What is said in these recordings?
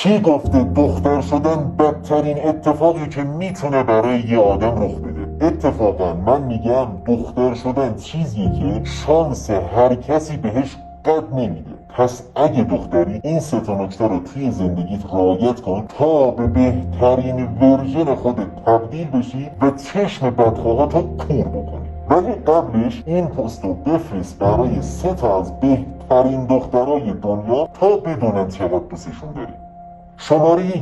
کی گفته دختر شدن بدترین اتفاقی که میتونه برای یه آدم رخ بده؟ اتفاقا من میگم دختر شدن چیزیه که شانس هر کسی بهش قد نمیده. پس اگه دختری این سه تا نکته رو توی زندگیت رعایت کن تا به بهترین ورژن خودت تبدیل بشی و چشم بدخواهاتو کور بکنی. ولی قبلش این پست رو بفرست برای سه تا از بهترین دخترای دنیا تا بدونن چقدر دوستشون داری. شماره 1،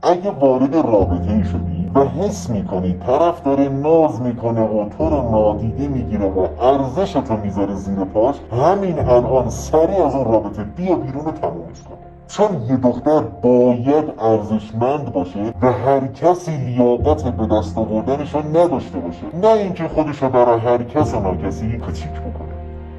اگه وارد رابطه ای شدی و حس میکنی طرف داره ناز میکنه و تو رو نادیده میگیره و ارزشتو میذاره زیر پاش، همین الان سریع از اون رابطه بیا بیرون و تمومش کن. چون یه دختر باید ارزشمند باشه و هر کسی لیاقت به دست آوردنش رو نداشته باشه، نه اینکه خودش رو برای هر کس و ناکسی کوچیک بکنه.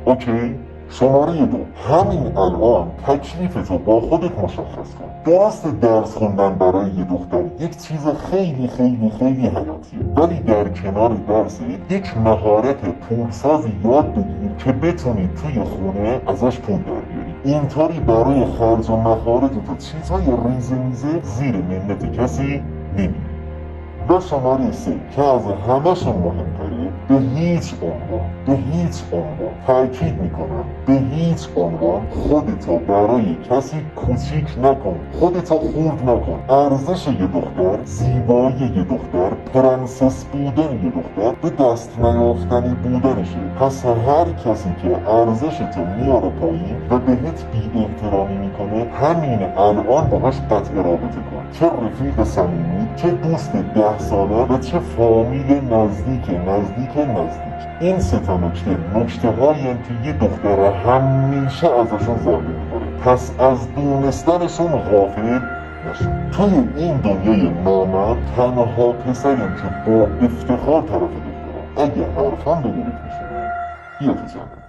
اوکی؟ شماره 2، همین الان تکلیفتو با خودت مشخص کن. درست درس خوندن برای یه دختر یک چیز خیلی خیلی خیلی حیاتیه، ولی در کنار درس یک مهارت پولسازی یاد بگیر که بتونی توی خونه ازش پول در بیاری. اینطوری برای خرج و مخارج تو چیزهای ریزه میزه زیر منت کسی نمیری. و شماره 3 که از همه‌شون مهمتره، به هیچ عنوان تاکید میکنم به هیچ عنوان خودتو برای کسی کوچیک نکن، خودتو خورد نکن. ارزش یه دختر، زیبایی یه دختر، پرنسس بودن یه دختر به دست نیافتنی بودنشه. پس هر کسی که ارزشتو میاره پایین و بهت بی احترامی میکنه، همین الان باهاش قطع رابطه کن. چه رفیق صمیمی، چه دوست 10 ساله و چه فامیل نزدیک. این سه تا نکته هایی که یه دختر همیشه ازشون ضربه میخوره. پس از دونستنشون غافل نشو. توی این دنیای نامرد تنها پسریم که با افتخار طرف دخترم. اگه حرفم به دلت میشه بیا تو جمعه.